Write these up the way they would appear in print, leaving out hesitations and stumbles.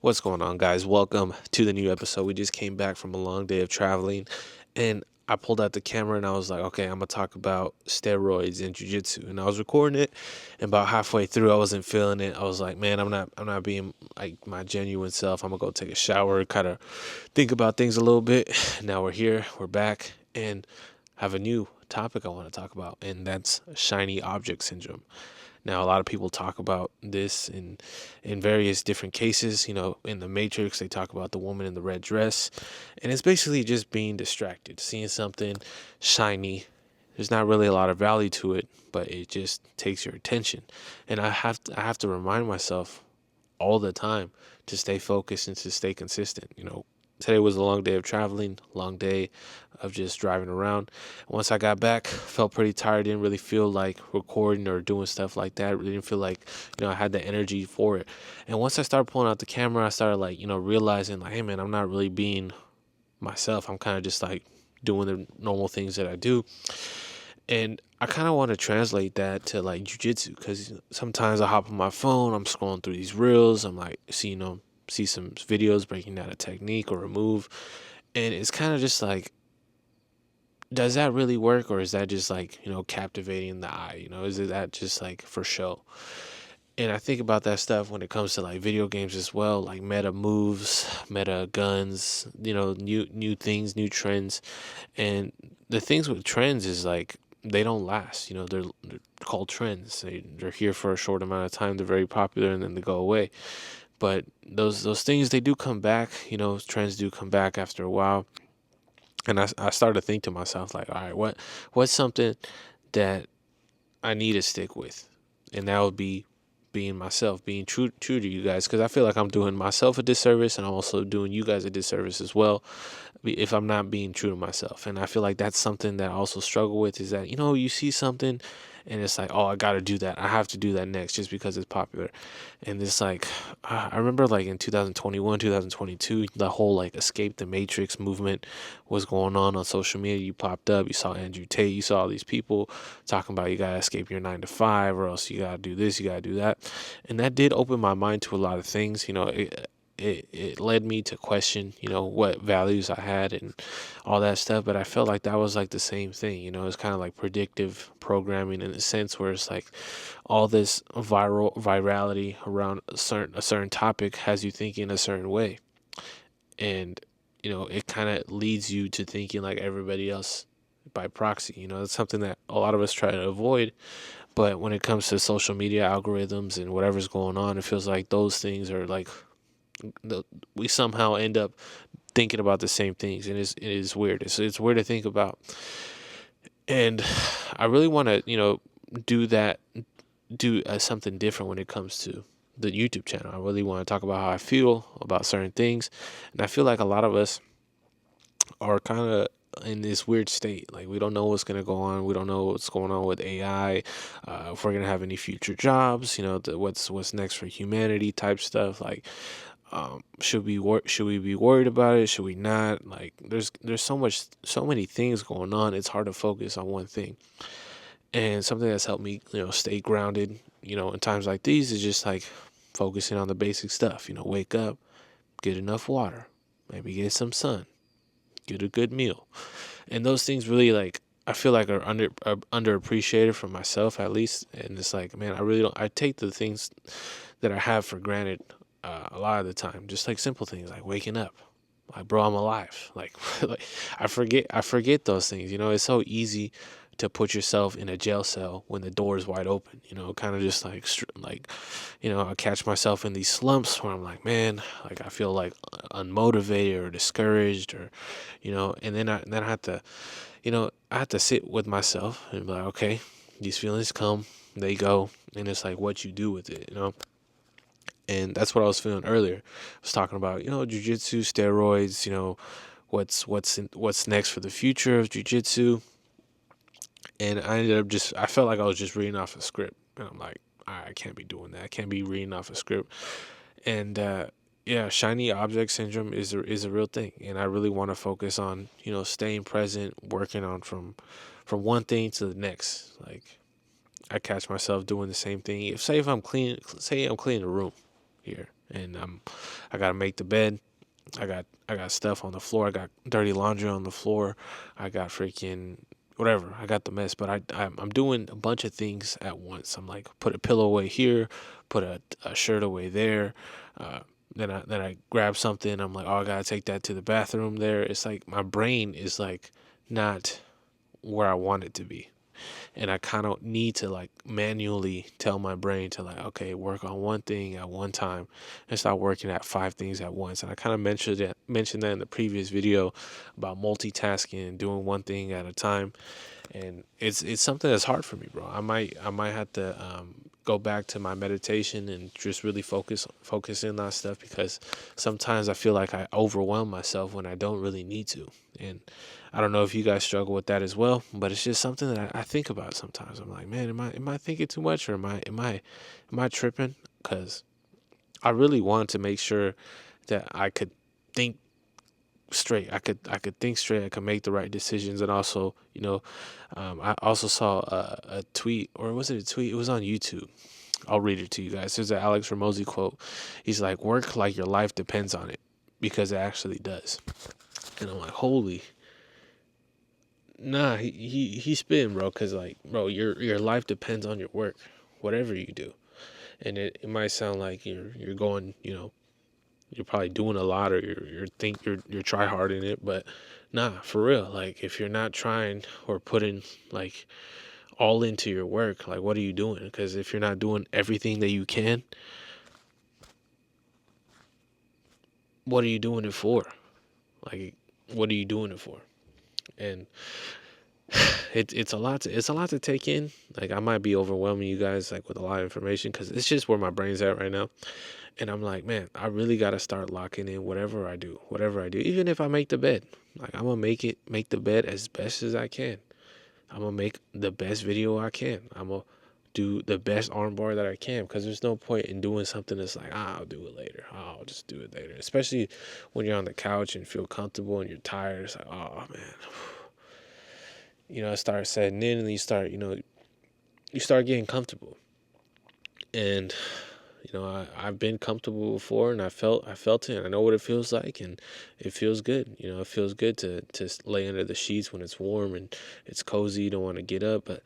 What's going on, guys? Welcome to the new episode. We just came back from a long day of traveling, and I pulled out the camera and I was like, okay, I'm gonna talk about steroids and jujitsu. And I was recording it, and about halfway through, I wasn't feeling it. I was like, man, I'm not being like my genuine self. I'm gonna go take a shower, kind of think about things a little bit. Now we're here, we're back, and have a new topic I want to talk about, and that's shiny object syndrome. Now, a lot of people talk about this in various different cases. In the Matrix, they talk about the woman in the red dress, and it's basically just being distracted, seeing something shiny. There's not really a lot of value to it, but it just takes your attention. And I have to remind myself all the time to stay focused and to stay consistent. Today was a long day of traveling, long day of just driving around. Once I got back, felt pretty tired, didn't really feel like recording or doing stuff like that. Really didn't feel like, I had the energy for it. And once I started pulling out the camera, I started like, realizing like, hey man, I'm not really being myself. I'm kind of just like doing the normal things that I do. And I kind of want to translate that to like jujitsu because sometimes I hop on my phone, I'm scrolling through these reels, I'm like, see some videos breaking down a technique or a move, and it's kind of just like, does that really work, or is that just like captivating the eye? Is it that just like for show? And I think about that stuff when it comes to like video games as well, like meta moves, meta guns, new things, new trends. And the things with trends is like they don't last. They're called trends. They're here for a short amount of time. They're very popular and then they go away. But those things, they do come back. Trends do come back after a while. And I started to think to myself like, all right, what's something that I need to stick with, and that would be being myself, being true to you guys, because I feel like I'm doing myself a disservice, and I'm also doing you guys a disservice as well if I'm not being true to myself. And I feel like that's something that I also struggle with is that you see something, and it's like, oh, I got to do that. I have to do that next just because it's popular. And it's like, I remember like in 2021, 2022, the whole like escape the matrix movement was going on social media. You popped up, you saw Andrew Tate, you saw all these people talking about you gotta escape your 9 to 5, or else you gotta do this, you gotta do that. And that did open my mind to a lot of things. It led me to question, what values I had and all that stuff. But I felt like that was like the same thing. It's kind of like predictive programming in a sense, where it's like all this virality around a certain topic has you thinking a certain way, and it kind of leads you to thinking like everybody else by proxy. It's something that a lot of us try to avoid. But when it comes to social media algorithms and whatever's going on, it feels like those things are like we somehow end up thinking about the same things, and it is weird. It's weird to think about, and I really want to do that, do something different when it comes to the YouTube channel. I really want to talk about how I feel about certain things, and I feel like a lot of us are kind of in this weird state. Like we don't know what's gonna go on. We don't know what's going on with AI. If we're gonna have any future jobs. What's next for humanity type stuff. Like, should we be worried about it? Should we not? Like, there's so many things going on. It's hard to focus on one thing. And something that's helped me, stay grounded, in times like these is just like focusing on the basic stuff. Wake up, get enough water, maybe get some sun, get a good meal. And those things really, like, I feel like are underappreciated for myself at least. And it's like, man, I really don't. I take the things that I have for granted a lot of the time. Just like simple things like waking up. Like, bro, I'm alive. Like, like I forget those things. It's so easy to put yourself in a jail cell when the door is wide open. Kind of just like I catch myself in these slumps where I'm like, man, like I feel like unmotivated or discouraged, or and then I have to I have to sit with myself and be like, okay, these feelings come, they go, and it's like what you do with it. And that's what I was feeling earlier. I was talking about, jujitsu, steroids, what's next for the future of jujitsu. And I felt like I was just reading off a script. And I'm like, all right, I can't be doing that. I can't be reading off a script. And yeah, shiny object syndrome is a real thing. And I really want to focus on, staying present, working on from one thing to the next. Like, I catch myself doing the same thing. Say I'm cleaning a room here, and I gotta make the bed. I got stuff on the floor. I got dirty laundry on the floor. I got freaking whatever. I got the mess, but I'm doing a bunch of things at once. I'm like, put a pillow away here, put a shirt away there. Uh, then I grab something. I'm like, oh, I gotta take that to the bathroom. There, it's like my brain is like not where I want it to be, and I kind of need to like manually tell my brain to like, okay, work on one thing at one time and start working at five things at once. And I kind of mentioned that in the previous video about multitasking and doing one thing at a time. And it's something that's hard for me, bro. I might have to go back to my meditation and just really focus in on stuff, because sometimes I feel like I overwhelm myself when I don't really need to. And I don't know if you guys struggle with that as well, but it's just something that I think about sometimes. I'm like, man, am I thinking too much, or am I tripping? Because I really want to make sure that I could think straight. I could think straight. I could make the right decisions, and also, I also saw a tweet, or was it a tweet? It was on YouTube. I'll read it to you guys. There's an Alex Ramosi quote. He's like, "Work like your life depends on it, because it actually does." And I'm like, holy, nah. He's spitting, bro. Cause like, bro, your life depends on your work, whatever you do. And it might sound like you're going, you're probably doing a lot, or you're try hard in it, but nah, for real. Like, if you're not trying or putting like all into your work, like, what are you doing? Because if you're not doing everything that you can, what are you doing it for? Like, what are you doing it for? And it's a lot to take in. Like, I might be overwhelming you guys like with a lot of information, because it's just where my brain's at right now. And I'm like, man, I really gotta start locking in whatever I do, even if I make the bed. Like, I'm gonna make the bed as best as I can. I'm gonna make the best video I can. I'm gonna do the best armbar that I can, because there's no point in doing something that's like, I'll do it later. I'll just do it later. Especially when you're on the couch and feel comfortable and you're tired. It's like, oh man, it starts setting in, and you start getting comfortable. And I've been comfortable before, and I felt it, and I know what it feels like, and it feels good. It feels good to lay under the sheets when it's warm and it's cozy. You don't want to get up, but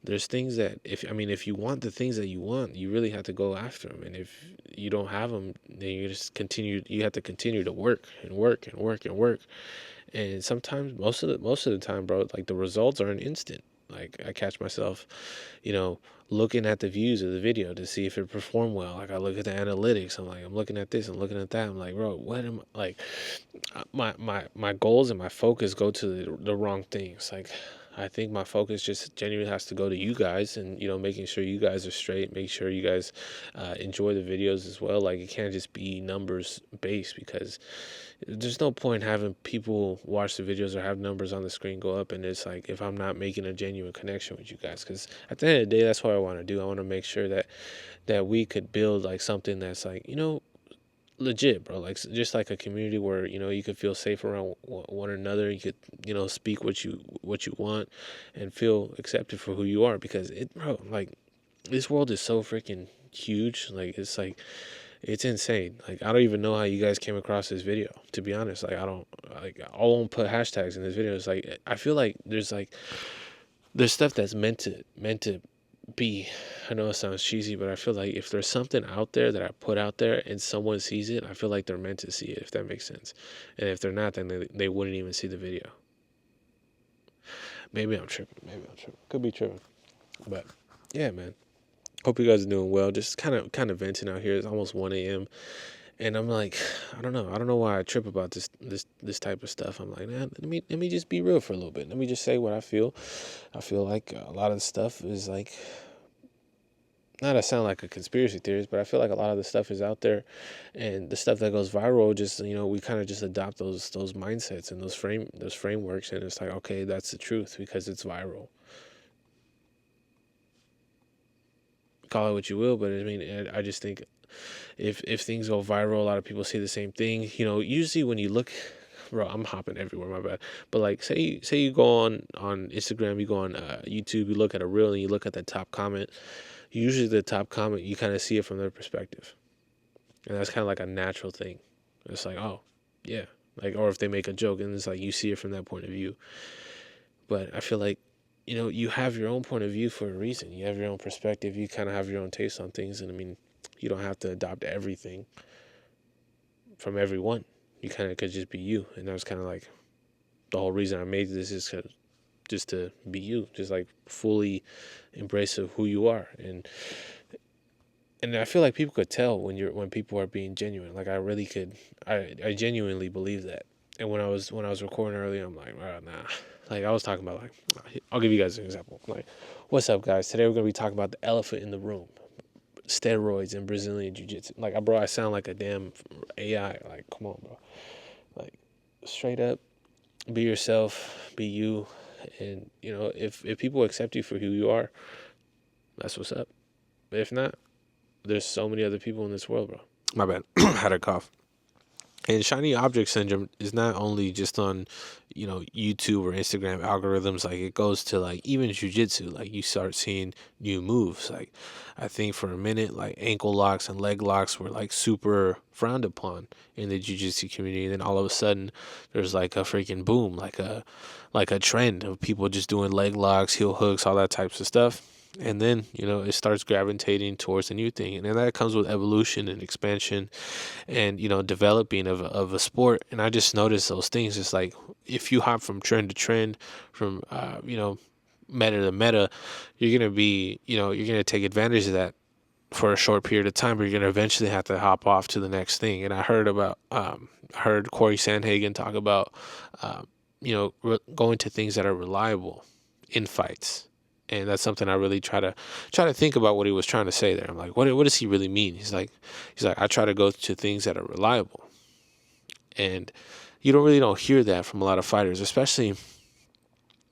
there's things that, if you want the things that you want, you really have to go after them. And if you don't have them, then you have to continue to work and work and work and work. And sometimes, most of the time, bro, like, the results are an instant. Like, I catch myself, you know, looking at the views of the video to see if it performed well. Like, I look at the analytics. I'm looking at this. I'm looking at that. I'm like, bro, what am I like? My goals and my focus go to the wrong things. Like, I think my focus just genuinely has to go to you guys, and making sure you guys are straight. Make sure you guys enjoy the videos as well. Like, it can't just be numbers based, because there's no point having people watch the videos or have numbers on the screen go up, and it's like, if I'm not making a genuine connection with you guys. Because at the end of the day, that's what I want to do. I want to make sure that we could build like something that's like, legit, bro. Like, just like a community where you could feel safe around one another. You could speak what you want and feel accepted for who you are, because bro, like, this world is so freaking huge. Like, it's insane. Like, I don't even know how you guys came across this video, to be honest. Like, I won't put hashtags in this video. It's like, I feel like there's stuff that's meant to be. I know it sounds cheesy, but I feel like if there's something out there that I put out there and someone sees it, I feel like they're meant to see it, if that makes sense. And if they're not, then they wouldn't even see the video. Maybe I'm tripping. Could be tripping. But yeah, man. Hope you guys are doing well. Just kind of venting out here. It's almost 1 a.m. and I'm like, I don't know. I don't know why I trip about this type of stuff. I'm like, man, let me just be real for a little bit. Let me just say what I feel. I feel like a lot of the stuff is like, not to sound like a conspiracy theorist, but I feel like a lot of the stuff is out there, and the stuff that goes viral, just we kind of just adopt those mindsets and those frameworks, and it's like, okay, that's the truth because it's viral. Call it what you will, but I mean, I just think if things go viral, a lot of people say the same thing. Usually when you look, bro, I'm hopping everywhere, my bad. But like, say you go on Instagram, you go on YouTube, you look at a reel, and you look at the top comment. Usually the top comment, you kind of see it from their perspective. And that's kind of like a natural thing. It's like, oh, yeah. Like, or if they make a joke and it's like you see it from that point of view. But I feel like, you have your own point of view for a reason. You have your own perspective. You kind of have your own taste on things. And I mean, you don't have to adopt everything from everyone. You kind of could just be you. And that was kind of like the whole reason I made this is just to be you, just like fully embrace of who you are. And I feel like people could tell when people are being genuine. Like I really could, I genuinely believe that. And when I was recording earlier, I'm like, oh, nah. Like I was talking about, like, I'll give you guys an example. Like, what's up, guys? Today we're gonna be talking about the elephant in the room, steroids and Brazilian jiu-jitsu. Like, bro, I sound like a damn AI. Like, come on, bro. Like, straight up, be yourself, be you, and if people accept you for who you are, that's what's up. But if not, there's so many other people in this world, bro. My bad. Had a cough. And shiny object syndrome is not only just on, YouTube or Instagram algorithms. Like it goes to like even jujitsu. Like you start seeing new moves. Like I think for a minute, like ankle locks and leg locks were like super frowned upon in the jujitsu community. And then all of a sudden, there's like a freaking boom, like a trend of people just doing leg locks, heel hooks, all that types of stuff. And then, it starts gravitating towards a new thing. And then that comes with evolution and expansion and, developing of a sport. And I just noticed those things. It's like if you hop from trend to trend, from, meta to meta, you're going to be, you're going to take advantage of that for a short period of time, but you're going to eventually have to hop off to the next thing. And I heard Corey Sandhagen talk about, going to things that are reliable in fights. And that's something I really try to think about what he was trying to say there. I'm like, what does he really mean? He's like, I try to go to things that are reliable. And you don't hear that from a lot of fighters, especially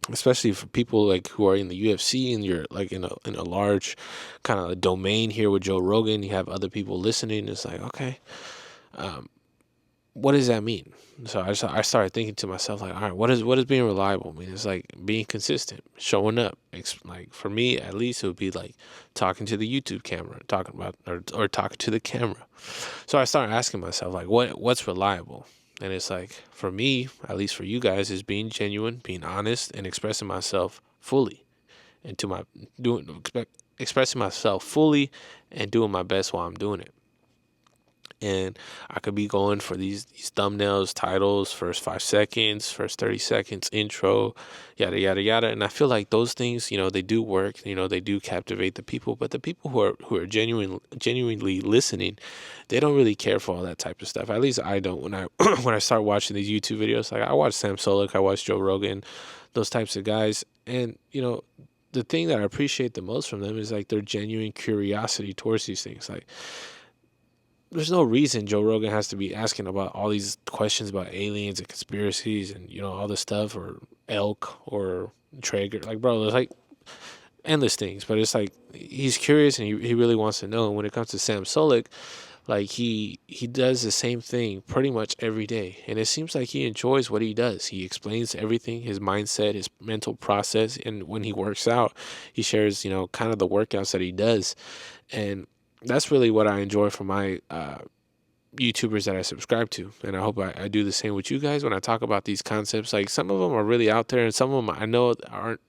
for people like who are in the UFC and you're like in a large kind of domain here with Joe Rogan. You have other people listening. It's like, okay, what does that mean? So I started thinking to myself, like, all right, what is being reliable mean? It's like being consistent, showing up. Like for me, at least, it would be like talking to the YouTube camera, talking about or talking to the camera. So I started asking myself, like, what's reliable? And it's like for me, at least for you guys, is being genuine, being honest, and expressing myself fully, and expressing myself fully, and doing my best while I'm doing it. And I could be going for these thumbnails, titles, first 5 seconds, first 30 seconds, intro, yada, yada, yada. And I feel like those things, they do work, they do captivate the people. But the people who are genuinely listening, they don't really care for all that type of stuff. At least I don't. When I start watching these YouTube videos, like I watch Sam Sulek, I watch Joe Rogan, those types of guys. And, the thing that I appreciate the most from them is like their genuine curiosity towards these things. Like, there's no reason Joe Rogan has to be asking about all these questions about aliens and conspiracies and, all this stuff, or elk or Traeger. Like, bro, there's like endless things, but it's like he's curious and he really wants to know. And when it comes to Sam Sulek, like he does the same thing pretty much every day. And it seems like he enjoys what he does. He explains everything, his mindset, his mental process. And when he works out, he shares, kind of the workouts that he does. And that's really what I enjoy from my YouTubers that I subscribe to. And I hope I do the same with you guys when I talk about these concepts. Like some of them are really out there and some of them I know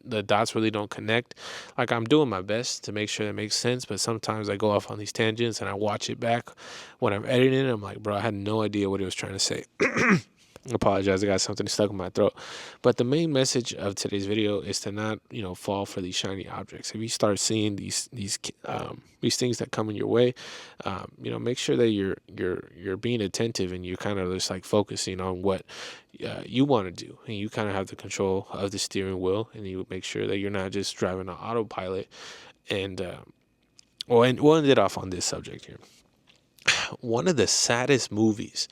the dots really don't connect. Like I'm doing my best to make sure that makes sense, but sometimes I go off on these tangents and I watch it back when I'm editing it. I'm like, bro, I had no idea what he was trying to say. I apologize, I got something stuck in my throat. But the main message of today's video is to not, fall for these shiny objects. If you start seeing these things that come in your way, make sure that you're being attentive and you're kind of just like focusing on what you want to do, and you kind of have the control of the steering wheel, and you make sure that you're not just driving on autopilot. And we'll end it off on this subject here. One of the saddest movies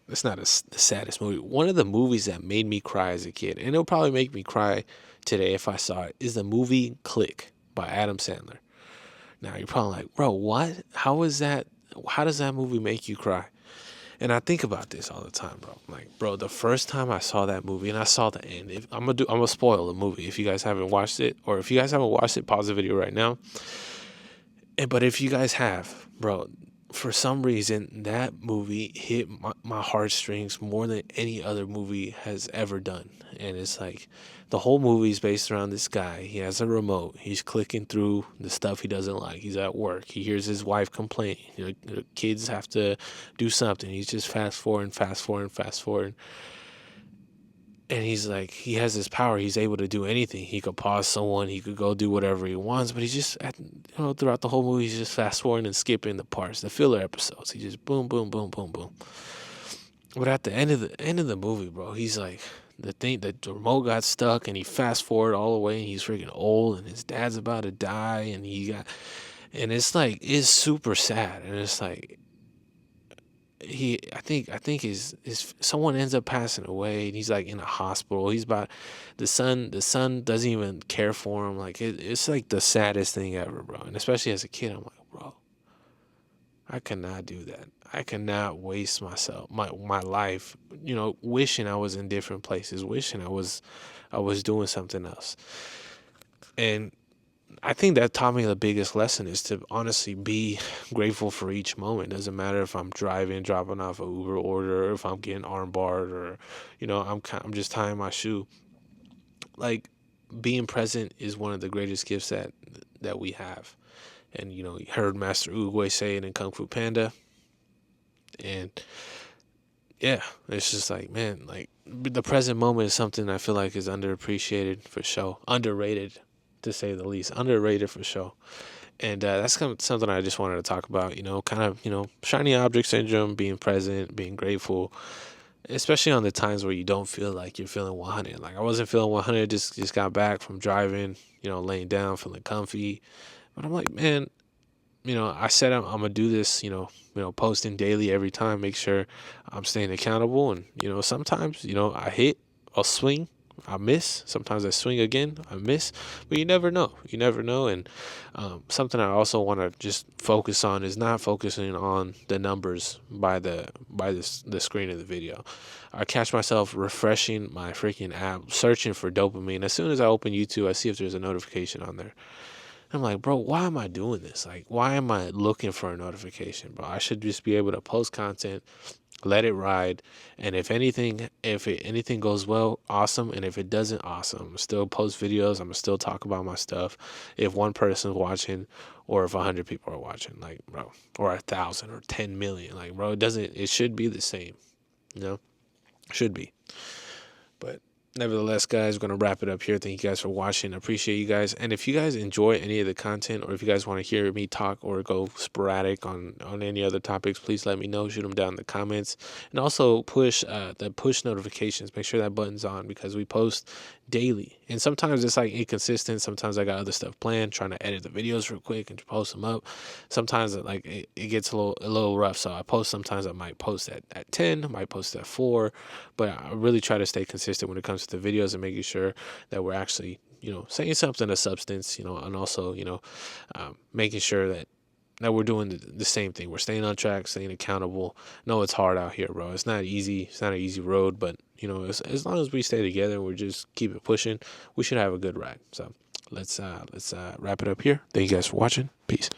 it's not the saddest movie. One of the movies that made me cry as a kid, and it'll probably make me cry today if I saw it, is the movie Click by Adam Sandler. Now you're probably like, bro, what? How does that movie make you cry? And I think about this all the time, bro. Like, bro, the first time I saw that movie and I saw the end, I'm gonna spoil the movie if you guys haven't watched it, or if you guys haven't watched it, pause the video right now. And but if you guys have, bro, for some reason that movie hit my heartstrings more than any other movie has ever done. And it's like the whole movie is based around this guy. He has a remote. He's clicking through the stuff he doesn't like. He's at work. He hears his wife complaining. The kids have to do something. He's just fast forwarding, fast forwarding, fast forwarding. And he's like, he has this power. He's able to do anything. He could pause someone. He could go do whatever he wants. But he's just, throughout the whole movie, he's just fast forwarding and skipping the parts, the filler episodes. He just boom, boom, boom, boom, boom. But at the end of the movie, bro, he's like, the remote got stuck, and he fast forward all the way, and he's freaking old, and his dad's about to die, and it's like, it's super sad, and it's like, I think his someone ends up passing away, and he's like in a hospital. He's about the son doesn't even care for him. Like it's like the saddest thing ever, bro. And especially as a kid, I'm like, bro, I cannot do that. I cannot waste my life, wishing I was in different places, wishing I was doing something else. And I think that taught me the biggest lesson is to honestly be grateful for each moment. Doesn't matter if I'm driving, dropping off a Uber order, or if I'm getting armbarred, or I'm just tying my shoe. Like being present is one of the greatest gifts that we have. And you heard Master Oogway say it in Kung Fu Panda, and yeah, it's just like, man, like the present moment is something I feel like is underappreciated for sure, underrated to say the least, underrated for sure. And that's kind of something I just wanted to talk about, kind of, shiny object syndrome, being present, being grateful, especially on the times where you don't feel like you're feeling 100. Like I wasn't feeling 100, just got back from driving, laying down, feeling comfy. But I'm like, man, I said I'm gonna do this, posting daily every time, make sure I'm staying accountable. And sometimes, I hit, I'll swing, I miss. Sometimes I swing again, I miss. But you never know. You never know. And something I also want to just focus on is not focusing on the numbers by the screen of the video. I catch myself refreshing my freaking app, searching for dopamine. As soon as I open YouTube, I see if there's a notification on there. I'm like, bro, why am I doing this? Like, why am I looking for a notification, bro? I should just be able to post content, let it ride, and if anything goes well, awesome, and if it doesn't, awesome. I'm gonna still post videos. I'm gonna still talk about my stuff. If one person's watching, or if 100 people are watching, like, bro, or 1,000 or 10 million, like, bro, it doesn't. It should be the same, you know, should be. But nevertheless, guys, we're going to wrap it up here. Thank you guys for watching. I appreciate you guys. And if you guys enjoy any of the content, or if you guys want to hear me talk or go sporadic on any other topics, please let me know. Shoot them down in the comments. And also push the push notifications. Make sure that button's on, because we post daily. And sometimes it's like inconsistent. Sometimes I got other stuff planned, trying to edit the videos real quick and post them up. Sometimes it gets a little rough. So I post, sometimes I might post at 10, I might post at 4, but I really try to stay consistent when it comes to the videos and making sure that we're actually, saying something of substance, and also, making sure that we're doing the same thing. We're staying on track, staying accountable. No, it's hard out here, bro. It's not easy. It's not an easy road, but as long as we stay together, we just keep it pushing, we should have a good ride. So let's wrap it up here. Thank you guys for watching. Peace.